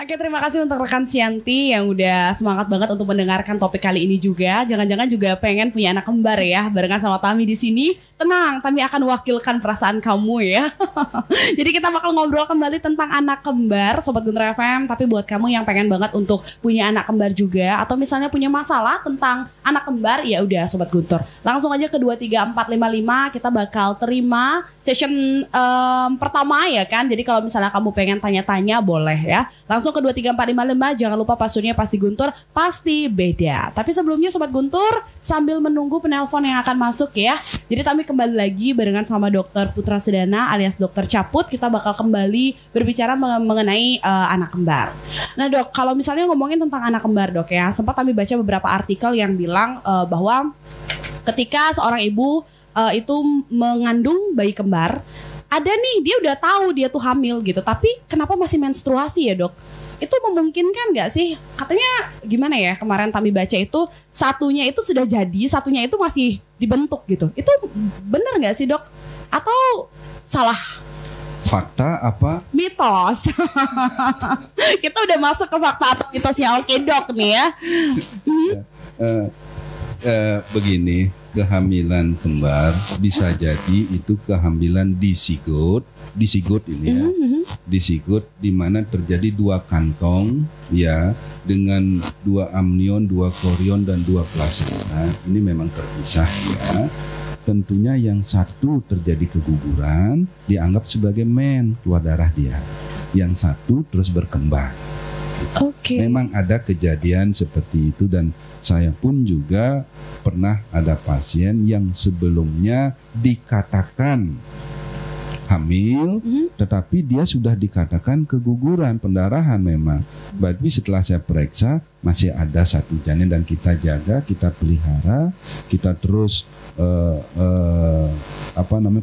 Oke, terima kasih untuk rekan Sianti yang udah semangat banget untuk mendengarkan topik kali ini juga. Jangan-jangan juga pengen punya anak kembar ya, barengan sama Tami di sini. Tenang, Tami akan mewakilkan perasaan kamu ya. Jadi kita bakal ngobrol kembali tentang anak kembar, Sobat Guntur FM. Tapi buat kamu yang pengen banget untuk punya anak kembar juga, atau misalnya punya masalah tentang anak kembar, ya udah Sobat Guntur, langsung aja ke 23455. Kita bakal terima session pertama ya kan. Jadi kalau misalnya kamu pengen tanya-tanya boleh ya. Langsung ke 23455. Jangan lupa passwordnya pasti Guntur, pasti beda. Tapi sebelumnya Sobat Guntur, sambil menunggu penelpon yang akan masuk ya, jadi kami kembali lagi barengan sama Dokter Putra Sedana alias Dokter Caput. Kita bakal kembali berbicara mengenai anak kembar. Nah dok, kalau misalnya ngomongin tentang anak kembar dok ya, sempat kami baca beberapa artikel yang bilang bahwa ketika seorang ibu itu mengandung bayi kembar, ada nih dia udah tahu dia tuh hamil gitu, tapi kenapa masih menstruasi ya dok? Itu memungkinkan gak sih? Katanya gimana ya, kemarin kami baca itu satunya itu sudah jadi, satunya itu masih dibentuk gitu. Itu benar gak sih dok? Atau salah? Fakta apa? Mitos. Kita udah masuk ke fakta atau mitosnya. Oke dok nih ya. Begini, kehamilan kembar bisa jadi itu kehamilan disigot ini ya, disigot di mana terjadi dua kantong ya, dengan dua amnion, dua korion dan dua plasenta. Ini memang terpisah ya. Tentunya yang satu terjadi keguguran, dianggap sebagai keluar darah dia. Yang satu terus berkembang. Okay. Memang ada kejadian seperti itu, dan saya pun juga pernah ada pasien yang sebelumnya dikatakan hamil, tetapi dia sudah dikatakan keguguran, pendarahan memang. Tapi setelah saya periksa masih ada satu janin dan kita jaga, kita pelihara, kita terus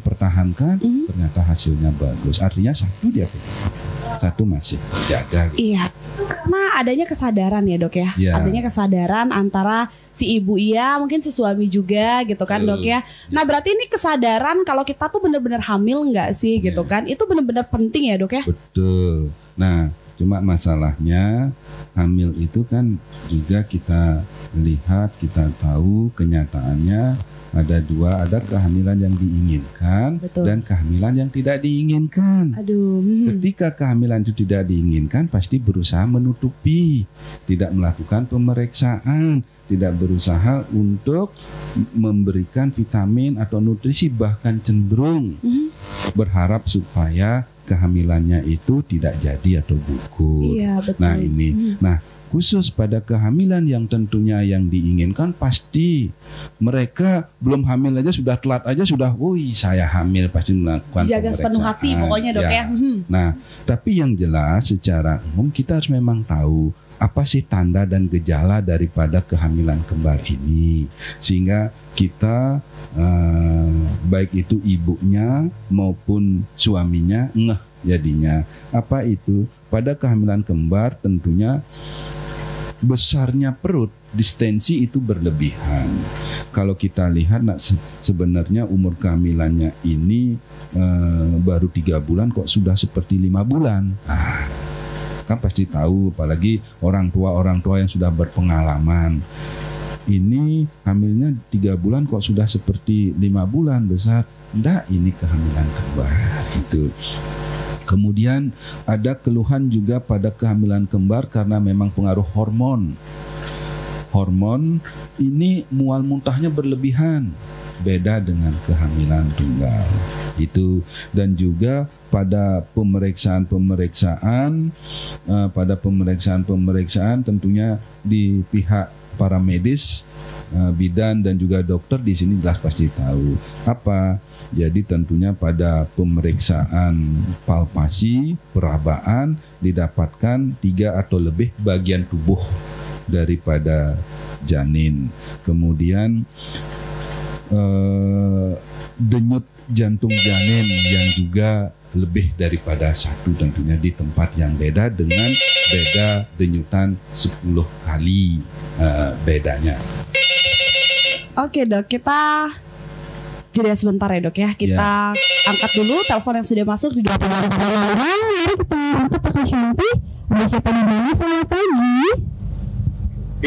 pertahankan. Ternyata hasilnya bagus. Artinya satu dia satu masih jaga. Gitu. Iya, karena adanya kesadaran ya dok ya. Adanya kesadaran antara si ibu mungkin si suami juga gitu kan dok ya. Nah berarti ini kesadaran kalau kita tuh benar-benar hamil nggak sih gitu kan. Itu benar-benar penting ya dok ya. Betul. Nah cuma masalahnya hamil itu kan juga kita lihat, kita tahu kenyataannya ada dua, ada kehamilan yang diinginkan. Betul. Dan kehamilan yang tidak diinginkan. Ketika kehamilan itu tidak diinginkan, pasti berusaha menutupi, tidak melakukan pemeriksaan, tidak berusaha untuk memberikan vitamin atau nutrisi, bahkan cenderung berharap supaya kehamilannya itu tidak jadi atau gugur. Iya, betul. Nah ini, khusus pada kehamilan yang tentunya yang diinginkan, pasti mereka belum hamil aja sudah telat aja sudah, woi saya hamil, pasti melakukan jaga sepenuh hati pokoknya dok ya. Nah tapi yang jelas secara umum kita harus memang tahu apa sih tanda dan gejala daripada kehamilan kembar ini, sehingga kita baik itu ibunya maupun suaminya ngeh jadinya. Apa itu? Pada kehamilan kembar tentunya besarnya perut, distensi itu berlebihan. Kalau kita lihat sebenarnya umur kehamilannya ini baru 3 bulan kok sudah seperti 5 bulan. Kan pasti tahu, apalagi orang tua yang sudah berpengalaman. Ini hamilnya 3 bulan kok sudah seperti 5 bulan besar. Nggak, ini kehamilan kembar itu. Kemudian ada keluhan juga pada kehamilan kembar karena memang pengaruh hormon. Hormon ini mual muntahnya berlebihan, beda dengan kehamilan tunggal itu. Dan juga pada pemeriksaan tentunya di pihak para medis, bidan dan juga dokter di sini jelas pasti tahu apa. Jadi tentunya pada pemeriksaan palpasi, perabaan didapatkan 3 atau lebih bagian tubuh daripada janin. Kemudian denyut jantung janin yang juga lebih daripada 1 tentunya di tempat yang beda, dengan beda denyutan 10 kali bedanya. Oke dok, kita jeda sebentar ya dok ya. Kita angkat dulu telepon yang sudah masuk di 23455. Ada siapa di mana? Selamat pagi.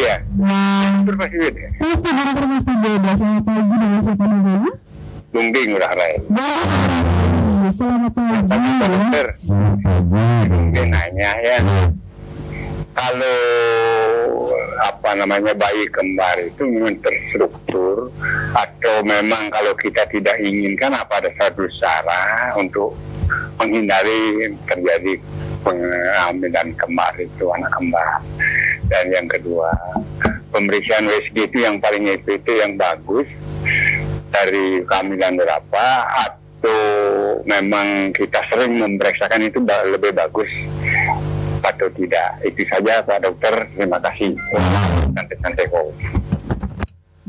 Iya. Terima kasih. Mas Tigara Mas Tigara, selamat pagi dengan siapa di mana? Lumbing Ngurah Rai. Selamat pagi. Dokter. Dia nanya ya. Kalau bayi kembar itu memang terstruktur atau memang kalau kita tidak inginkan apa ada satu cara untuk menghindari terjadi pengambilan kembar itu anak kembar. Dan yang kedua, pemeriksaan WSG itu yang paling itu yang bagus dari kehamilan berapa atau memang kita sering memeriksakan itu lebih bagus atau tidak. Itu saja Pak Dokter, terima kasih. Santai-santai kok.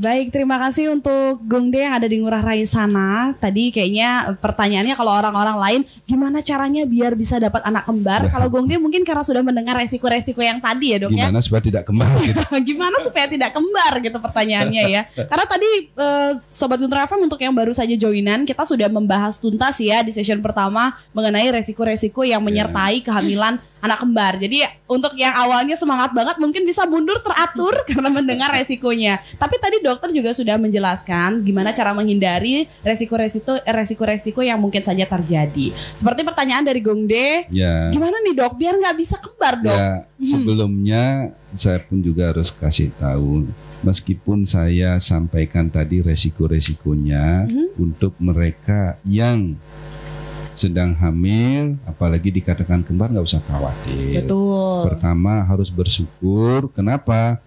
Baik, terima kasih untuk Gongde yang ada di Ngurah Rai sana. Tadi kayaknya pertanyaannya kalau orang-orang lain gimana caranya biar bisa dapat anak kembar. Kalau Gongde mungkin karena sudah mendengar resiko-resiko yang tadi ya Dok ya. Gimana supaya tidak kembar gitu. Gimana supaya tidak kembar gitu pertanyaannya ya. Karena tadi Sobat Guntur FM untuk yang baru saja joinan, kita sudah membahas tuntas ya di session pertama mengenai resiko-resiko yang menyertai kehamilan anak kembar. Jadi untuk yang awalnya semangat banget mungkin bisa mundur teratur karena mendengar resikonya. Tapi tadi dokter juga sudah menjelaskan gimana cara menghindari resiko-resiko yang mungkin saja terjadi. Seperti pertanyaan dari Gongde, gimana nih Dok biar nggak bisa kembar Dok? Ya, sebelumnya saya pun juga harus kasih tahu, meskipun saya sampaikan tadi resiko-resikonya untuk mereka yang sedang hamil, apalagi dikatakan kembar, nggak usah khawatir. Betul. Pertama harus bersyukur. Kenapa?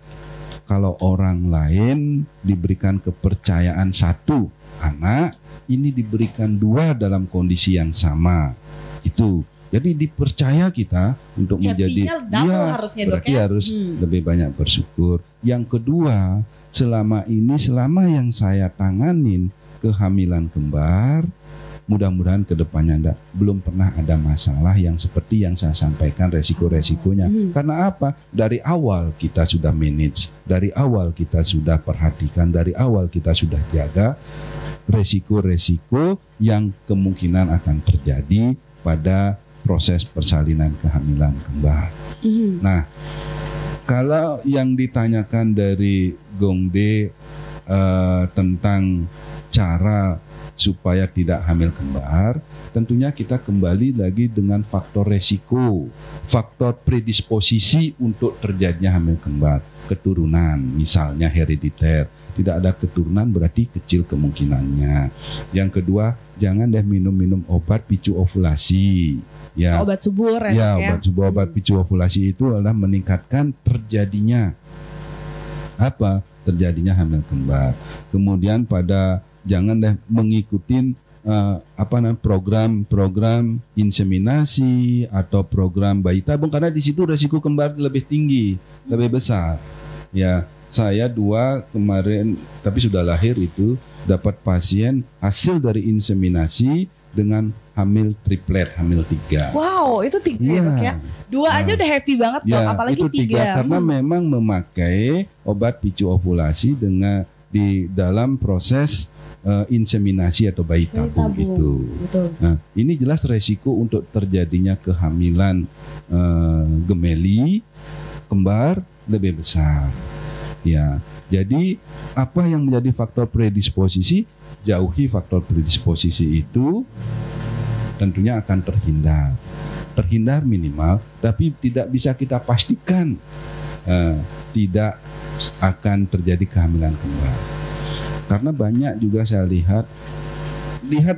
Kalau orang lain diberikan kepercayaan satu anak, ini diberikan dua dalam kondisi yang sama. Itu. Jadi dipercaya kita untuk menjadi harusnya, berarti Dok, ya? harus lebih banyak bersyukur. Yang kedua, selama yang saya tanganin kehamilan kembar, mudah-mudahan kedepannya belum pernah ada masalah yang seperti yang saya sampaikan resiko-resikonya. Karena apa? Dari awal kita sudah manage, dari awal kita sudah perhatikan, dari awal kita sudah jaga resiko-resiko yang kemungkinan akan terjadi pada proses persalinan kehamilan kembar. Nah, kalau yang ditanyakan dari Gongde tentang cara supaya tidak hamil kembar, tentunya kita kembali lagi dengan faktor resiko, faktor predisposisi untuk terjadinya hamil kembar. Keturunan, misalnya herediter, tidak ada keturunan berarti kecil kemungkinannya. Yang kedua, jangan minum obat picu ovulasi. Ya, obat subur obat picu ovulasi itu adalah meningkatkan terjadinya terjadinya hamil kembar. Kemudian jangan mengikuti program inseminasi atau program bayi tabung, karena di situ resiko kembar lebih tinggi, lebih besar. Ya, saya 2 kemarin tapi sudah lahir itu dapat pasien hasil dari inseminasi dengan hamil triplet, hamil 3. Wow, itu 3 ya. 2 aja udah happy banget Dok, apalagi itu 3. Karena memang memakai obat picu ovulasi di dalam proses inseminasi atau bayi tabung itu. Betul. Nah, ini jelas resiko untuk terjadinya kehamilan gemeli kembar lebih besar. Ya, jadi apa yang menjadi faktor predisposisi? Jauhi faktor predisposisi itu, tentunya akan terhindar minimal, tapi tidak bisa kita pastikan tidak akan terjadi kehamilan kembar. Karena banyak juga saya lihat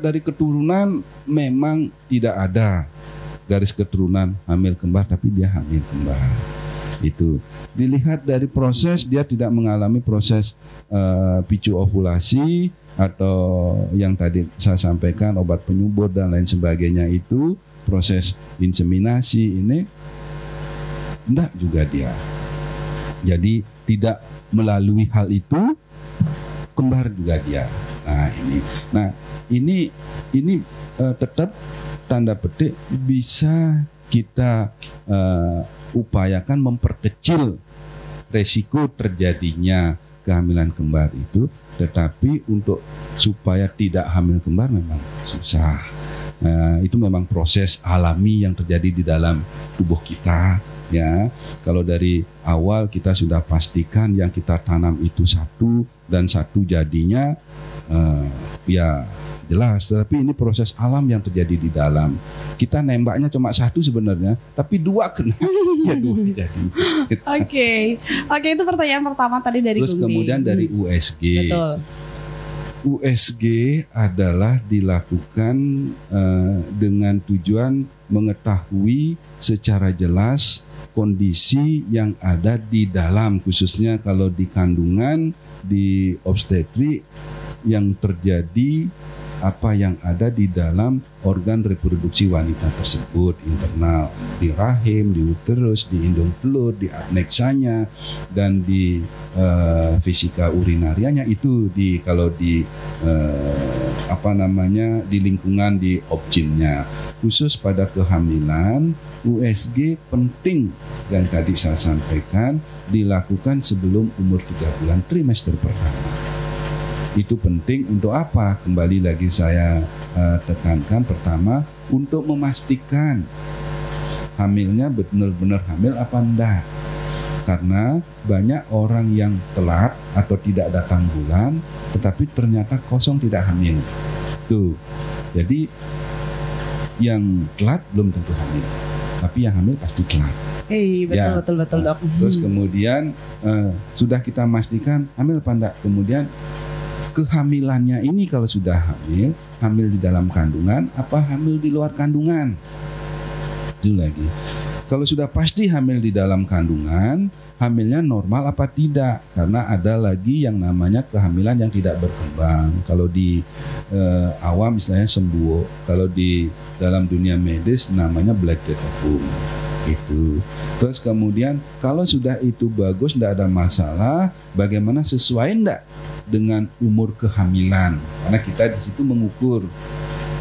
dari keturunan memang tidak ada garis keturunan hamil kembar, tapi dia hamil kembar. Itu dilihat dari proses, dia tidak mengalami proses picu ovulasi atau yang tadi saya sampaikan obat penyubur dan lain sebagainya, itu proses inseminasi ini enggak juga dia. Jadi tidak melalui hal itu, kembar juga dia. Nah ini tetap tanda petik bisa kita upayakan memperkecil resiko terjadinya kehamilan kembar itu, tetapi untuk supaya tidak hamil kembar memang susah. Itu memang proses alami yang terjadi di dalam tubuh kita. Ya, kalau dari awal kita sudah pastikan yang kita tanam itu satu dan satu jadinya, ya jelas. Tapi ini proses alam yang terjadi di dalam. Kita nembaknya cuma satu sebenarnya, tapi dua kena, ya dua jadi. Oke, itu pertanyaan pertama tadi dari Terus Gungde. kemudian dari USG. Betul. USG adalah dilakukan dengan tujuan mengetahui secara jelas kondisi yang ada di dalam, khususnya kalau di kandungan, di obstetrik, yang terjadi apa yang ada di dalam organ reproduksi wanita tersebut, internal, di rahim, di uterus, di indung telur, di adneksanya, dan di fisika urinarianya. Itu di kalau di di lingkungan di objinnya. Khusus pada kehamilan, USG penting yang tadi saya sampaikan dilakukan sebelum umur 3 bulan trimester pertama. Itu penting untuk apa? Kembali lagi saya tekankan, pertama untuk memastikan hamilnya benar-benar hamil apa enggak. Karena banyak orang yang telat atau tidak datang bulan tetapi ternyata kosong tidak hamil. Tuh. Jadi yang telat belum tentu hamil, tapi yang hamil pasti telat. Betul dok. Terus kemudian sudah kita pastikan hamil apa enggak, kemudian kehamilannya ini kalau sudah hamil di dalam kandungan apa hamil di luar kandungan. Itu lagi. Kalau sudah pasti hamil di dalam kandungan, hamilnya normal apa tidak? Karena ada lagi yang namanya kehamilan yang tidak berkembang. Kalau di awam misalnya sembuh, kalau di dalam dunia medis namanya black death ovum. Itu. Terus kemudian kalau sudah itu bagus, tidak ada masalah, bagaimana sesuai enggak dengan umur kehamilan? Karena kita di situ mengukur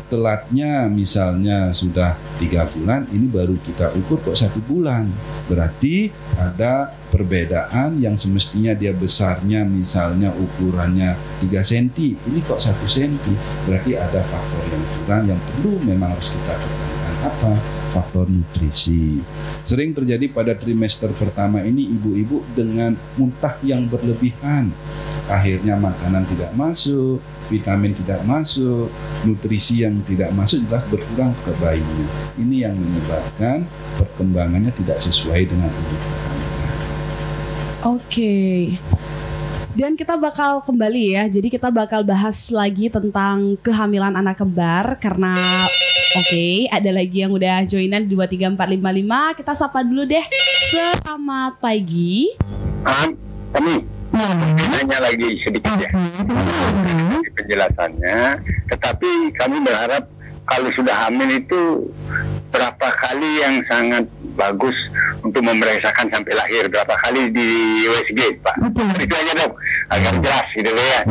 telatnya, misalnya sudah 3 bulan, ini baru kita ukur kok 1 bulan. Berarti ada perbedaan yang semestinya dia besarnya misalnya ukurannya 3 cm, ini kok 1 cm. Berarti ada faktor yang kurang yang perlu memang harus kita tekankan. Apa? Faktor nutrisi. Sering terjadi pada trimester pertama ini ibu-ibu dengan muntah yang berlebihan. Akhirnya makanan tidak masuk, vitamin tidak masuk, nutrisi yang tidak masuk jelas berkurang ke bayinya. Ini yang menyebabkan perkembangannya tidak sesuai dengan umur kehamilan. Oke. Dan kita bakal kembali ya. Jadi kita bakal bahas lagi tentang kehamilan anak kembar karena ada lagi yang udah joinan di 23455. Kita sapa dulu deh. Selamat pagi. Kami nanya lagi sedikit ya penjelasannya. Tetapi kami berharap kalau sudah hamil itu berapa kali yang sangat bagus untuk memeriksakan sampai lahir, berapa kali di USG, Pak? Itu aja dok, agar jelas gitu ya.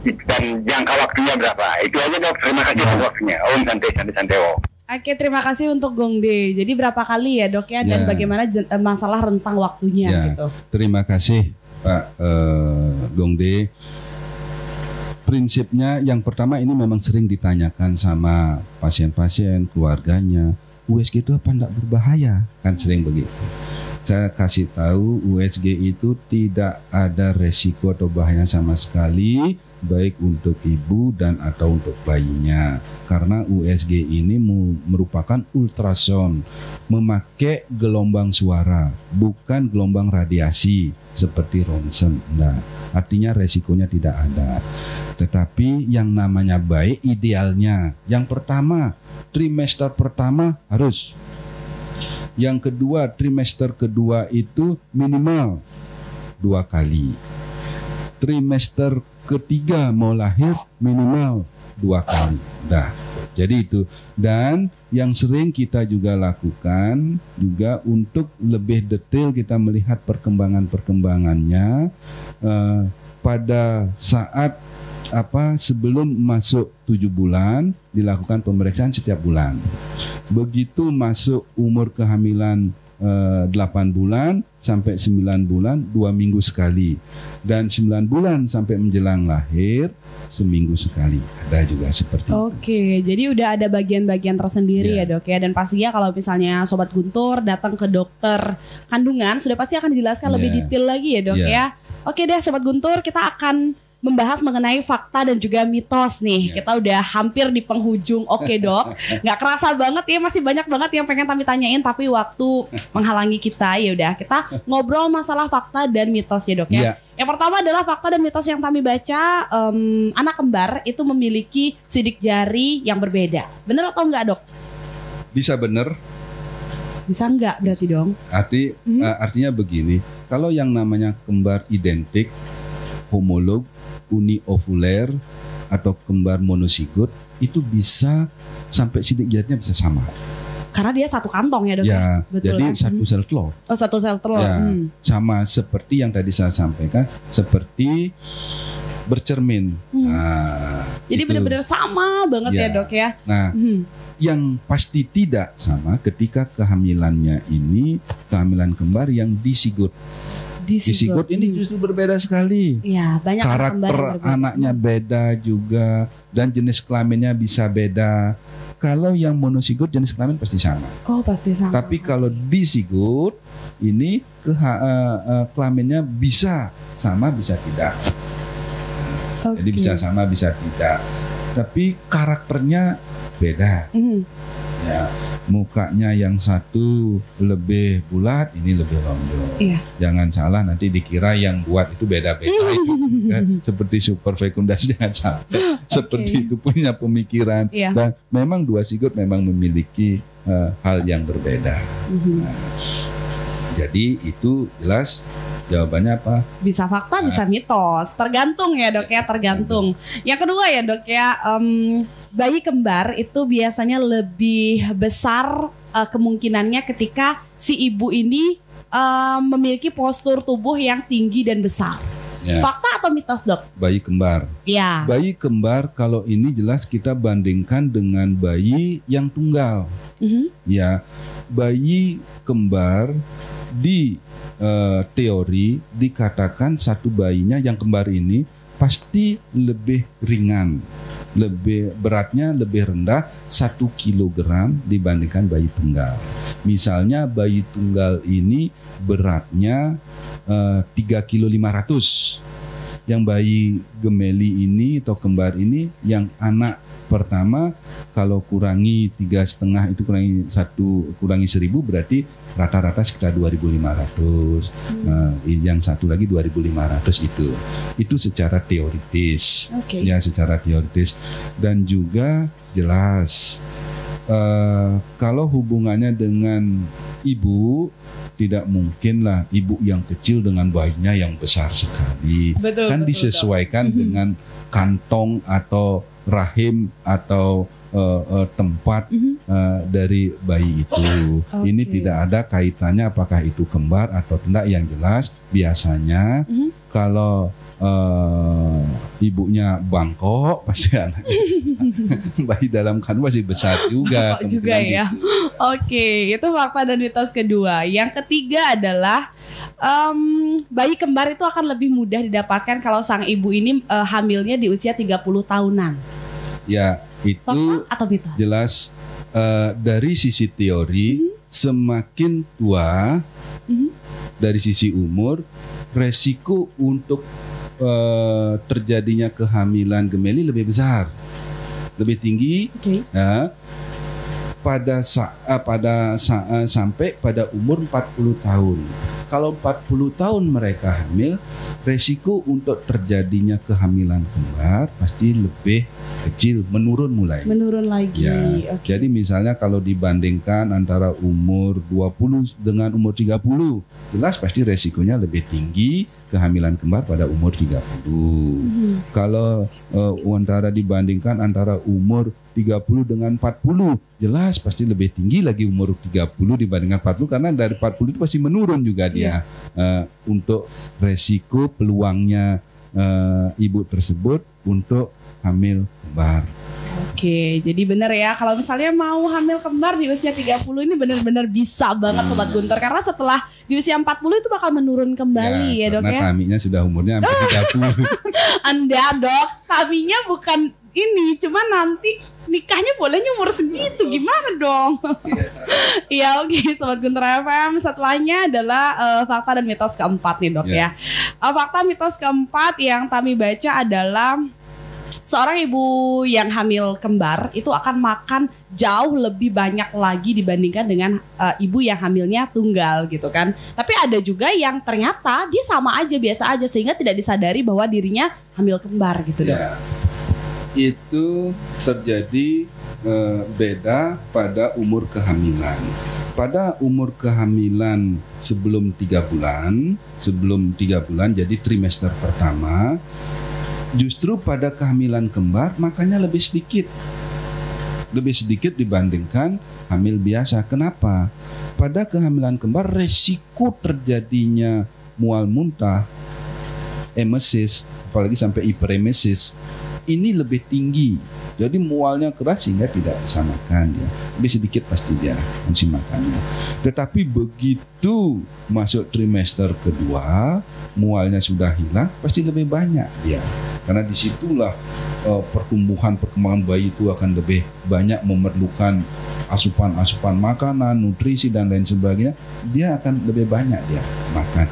Dan jangka waktunya berapa? Itu aja dok. Terima kasih untuk waktunya. Om santai. Oke, terima kasih untuk Gongde. Jadi berapa kali ya dok ya, dan bagaimana masalah rentang waktunya gitu? Terima kasih Pak Gongde. Prinsipnya yang pertama ini memang sering ditanyakan sama pasien-pasien, keluarganya, USG itu apa enggak berbahaya? Kan sering begitu. Saya kasih tahu USG itu tidak ada resiko atau bahaya sama sekali, baik untuk ibu dan atau untuk bayinya. Karena USG ini merupakan ultrasound, memakai gelombang suara, bukan gelombang radiasi seperti ronsen. Nah, artinya resikonya tidak ada. Tetapi yang namanya baik idealnya, yang pertama trimester pertama harus. Yang kedua, trimester kedua itu minimal 2 kali. Trimester ketiga mau lahir minimal 2 kali. Dah. Jadi itu. Dan yang sering kita juga lakukan juga untuk lebih detail kita melihat perkembangannya pada saat sebelum masuk 7 bulan dilakukan pemeriksaan setiap bulan. Begitu masuk umur kehamilan 8 bulan sampai 9 bulan 2 minggu sekali, dan 9 bulan sampai menjelang lahir seminggu sekali. Ada juga seperti itu. Oke, jadi udah ada bagian-bagian tersendiri ya Dok ya. Dan pastinya kalau misalnya Sobat Guntur datang ke dokter kandungan sudah pasti akan dijelaskan lebih detail lagi ya Dok ya. Oke deh Sobat Guntur, kita akan membahas mengenai fakta dan juga mitos nih. Kita udah hampir di penghujung. Oke Dok, nggak kerasa banget ya, masih banyak banget yang pengen Tami tanyain, tapi waktu menghalangi kita. Ya udah, kita ngobrol masalah fakta dan mitos ya Dok ya. Yang pertama adalah fakta dan mitos yang Tami baca, anak kembar itu memiliki sidik jari yang berbeda. Bener atau enggak Dok? Bisa bener, bisa enggak berarti dong? Artinya begini, kalau yang namanya kembar identik, homolog, uniovuler atau kembar monozigot itu bisa sampai sidik jarinya bisa sama. Karena dia satu kantong ya Dok ya? Betul, jadi kan? satu sel telur. Oh, satu sel telur. Sama seperti yang tadi saya sampaikan, seperti bercermin. Jadi benar-benar sama banget ya Dok ya? Nah, yang pasti tidak sama ketika kehamilannya ini kehamilan kembar yang disigot. Disigot ini justru berbeda sekali. Ya, banyak karakter anaknya beda juga, dan jenis kelaminnya bisa beda. Kalau yang monozigot jenis kelamin pasti sama. Oh, pasti sama. Tapi kalau disigot ini kelaminnya bisa sama bisa tidak. Jadi bisa sama bisa tidak. Tapi karakternya beda. Ya, mukanya yang satu lebih bulat, ini lebih lonjong. Jangan salah nanti dikira yang buat itu beda-beda itu kan? Seperti super fecundus, jangan sampai seperti itu punya pemikiran. Dan memang dua zigot memang memiliki hal yang berbeda. Jadi itu jelas jawabannya apa? Bisa fakta, bisa mitos. Tergantung ya Dok ya, tergantung. Yang kedua ya Dok ya, bayi kembar itu biasanya lebih besar kemungkinannya ketika si ibu ini memiliki postur tubuh yang tinggi dan besar. Fakta atau mitos Dok? Bayi kembar. Bayi kembar kalau ini jelas kita bandingkan dengan bayi yang tunggal. Ya, bayi kembar di teori dikatakan satu bayinya yang kembar ini pasti lebih ringan, lebih beratnya lebih rendah 1 kilogram dibandingkan bayi tunggal. Misalnya bayi tunggal ini beratnya 3,5 kilo. Yang bayi gemeli ini atau kembar ini yang anak pertama kalau kurangi 3,5 itu kurangi 1.000 berarti rata-rata sekitar 2.500. Yang satu lagi 2.500 itu secara teoritis. Ya, secara teoritis. Dan juga jelas kalau hubungannya dengan ibu, tidak mungkin lah ibu yang kecil dengan bayinya yang besar sekali. Kan disesuaikan dengan kantong atau rahim atau tempat dari bayi itu. Ini tidak ada kaitannya apakah itu kembar atau tidak. Yang jelas biasanya kalau ibunya bangkok pasti anaknya bayi dalam kandung pasti besar juga. Juga ya. Oke, itu fakta dan mitos kedua. Yang ketiga adalah bayi kembar itu akan lebih mudah didapatkan kalau sang ibu ini hamilnya di usia 30 tahunan. Ya, itu jelas dari sisi teori semakin tua dari sisi umur resiko untuk terjadinya kehamilan gemeli lebih besar, lebih tinggi. Sampai pada umur 40 tahun. Kalau 40 tahun mereka hamil, resiko untuk terjadinya kehamilan kembar pasti lebih kecil, menurun lagi. Ya, jadi misalnya kalau dibandingkan antara umur 20 dengan umur 30, jelas pasti resikonya lebih tinggi kehamilan kembar pada umur 30. Kalau antara dibandingkan antara umur 30 dengan 40, jelas pasti lebih tinggi lagi umur 30 dibandingkan 40, karena dari 40 itu pasti menurun juga dia untuk resiko peluangnya ibu tersebut untuk hamil kembar. Oke, jadi bener ya kalau misalnya mau hamil kembar di usia 30 ini benar-benar bisa banget Sobat Guntur. Karena setelah di usia 40 itu bakal menurun kembali ya Dok ya. Karena Taminya sudah umurnya hampir 30. Anda Dok, Taminya bukan ini, cuma nanti nikahnya bolehnya umur segitu, gimana dong? Iya oke, Sobat Guntur FM. Setelahnya adalah fakta dan mitos keempat nih Dok ya. Fakta mitos keempat yang Tami baca adalah seorang ibu yang hamil kembar itu akan makan jauh lebih banyak lagi dibandingkan dengan ibu yang hamilnya tunggal gitu kan. Tapi ada juga yang ternyata dia sama aja, biasa aja, sehingga tidak disadari bahwa dirinya hamil kembar gitu Dok. Itu terjadi beda pada umur kehamilan. Pada umur kehamilan sebelum 3 bulan jadi trimester pertama, justru pada kehamilan kembar makanya lebih sedikit dibandingkan hamil biasa. Kenapa? Pada kehamilan kembar resiko terjadinya mual muntah, emesis, apalagi sampai hiperemesis, ini lebih tinggi. Jadi mualnya keras sehingga tidak bisa makan ya. Lebih sedikit pasti dia mesti makannya. Tetapi begitu masuk trimester kedua, mualnya sudah hilang, pasti lebih banyak dia. Karena disitulah perkembangan bayi itu akan lebih banyak memerlukan asupan makanan, nutrisi dan lain sebagainya. Dia akan lebih banyak dia makan.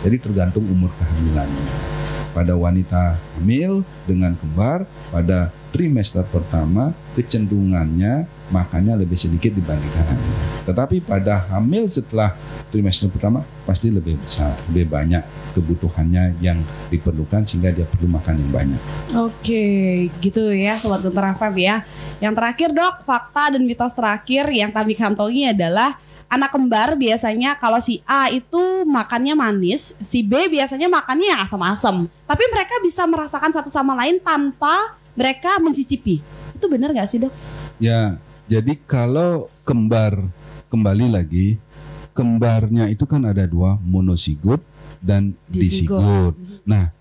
Jadi tergantung umur kehamilannya. Pada wanita hamil dengan kembar pada trimester pertama kecenderungannya makannya lebih sedikit dibandingkan hamil. Tetapi pada hamil setelah trimester pertama pasti lebih besar, lebih banyak kebutuhannya yang diperlukan sehingga dia perlu makan yang banyak. Oke, gitu ya Sobat Guntur FM ya. Yang terakhir Dok, fakta dan mitos terakhir yang kami kantongi adalah anak kembar biasanya kalau si A itu makannya manis, si B biasanya makannya yang asam-asam. Tapi mereka bisa merasakan satu sama lain tanpa mereka mencicipi. Itu benar gak sih Dok? Ya, jadi kalau kembar, kembali lagi, kembarnya itu kan ada dua, monosigot dan disigot. Nah,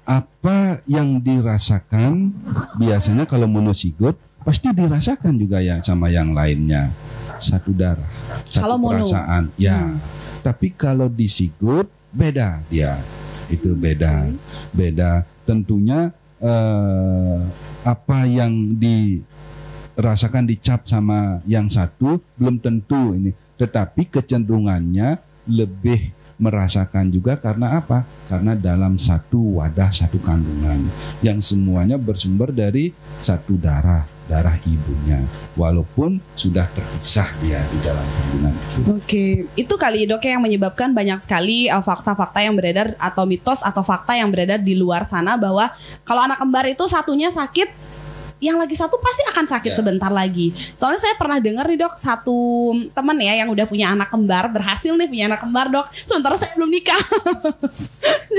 apa yang dirasakan biasanya kalau monosigot pasti dirasakan juga ya sama yang lainnya. Satu darah, satu perasaan. Ya. Tapi kalau disigot beda dia. Itu beda. Tentunya apa yang dirasakan dicap sama yang satu belum tentu ini. Tetapi kecenderungannya lebih merasakan juga karena apa? Karena dalam satu wadah, satu kandungan yang semuanya bersumber dari satu darah ibunya, walaupun sudah terpisah dia di dalam kandungan itu. Oke, itu kali Dok yang menyebabkan banyak sekali fakta-fakta yang beredar atau mitos atau fakta yang beredar di luar sana bahwa kalau anak kembar itu satunya sakit, yang lagi satu pasti akan sakit sebentar lagi. Soalnya saya pernah dengar nih Dok, satu teman ya yang udah punya anak kembar, berhasil nih punya anak kembar Dok, sementara saya belum nikah.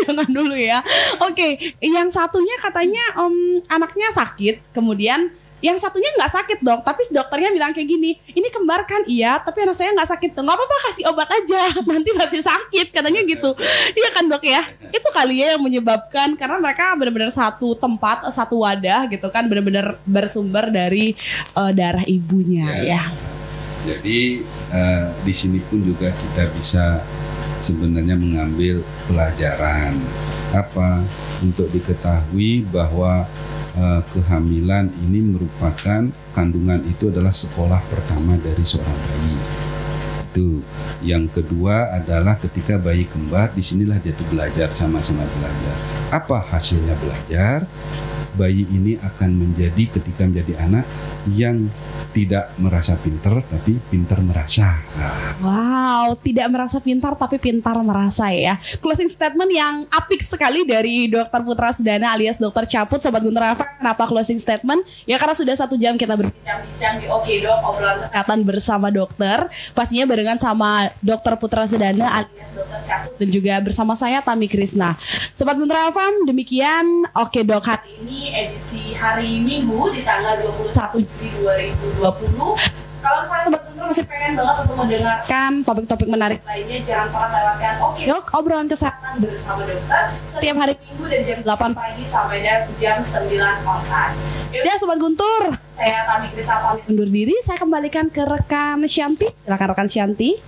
Jangan dulu ya. Oke, yang satunya katanya anaknya sakit, kemudian yang satunya nggak sakit Dok, tapi dokternya bilang kayak gini, ini kembar kan? Iya, tapi anak saya nggak sakit tuh. Nggak apa-apa, kasih obat aja, nanti pasti sakit, katanya gitu. Iya kan Dok ya? Itu kali ya yang menyebabkan, karena mereka benar-benar satu tempat, satu wadah gitu kan, benar-benar bersumber dari darah ibunya ya. Jadi di sini pun juga kita bisa sebenarnya mengambil pelajaran apa untuk diketahui bahwa kehamilan ini merupakan, kandungan itu adalah sekolah pertama dari seorang bayi. Itu. Yang kedua adalah ketika bayi kembar, disinilah dia tuh belajar, sama-sama belajar. Apa hasilnya belajar? Bayi ini akan menjadi, ketika menjadi anak yang tidak merasa pintar tapi pintar merasa. Wow, tidak merasa pintar tapi pintar merasa ya. Closing statement yang apik sekali dari Dr. Putra Sedana alias Dr. Caput. Sobat Guntur FM, kenapa closing statement? Ya karena sudah 1 jam kita berbincang-bincang di Oke Dok, obrolan kesehatan bersama dokter. Pastinya barengan sama Dr. Putra Sedana alias Dr. Caput dan juga bersama saya Tami Krisna. Sobat Guntur FM, demikian Oke Dok hari ini edisi hari Minggu di tanggal 21 Juli 2020. Kalau misalnya Sobat Guntur masih pengen banget untuk mendengarkan topik-topik menarik lainnya, jangan pernah lewatkan Oke Dok, obrolan kesehatan bersama dokter setiap hari Minggu dari jam 8 pagi sampai jam 9 on time. Yaudah Sobat Guntur, saya Tami Krisna pamit undur diri. Saya kembalikan ke rekan Shanti. Silakan rekan Shanti.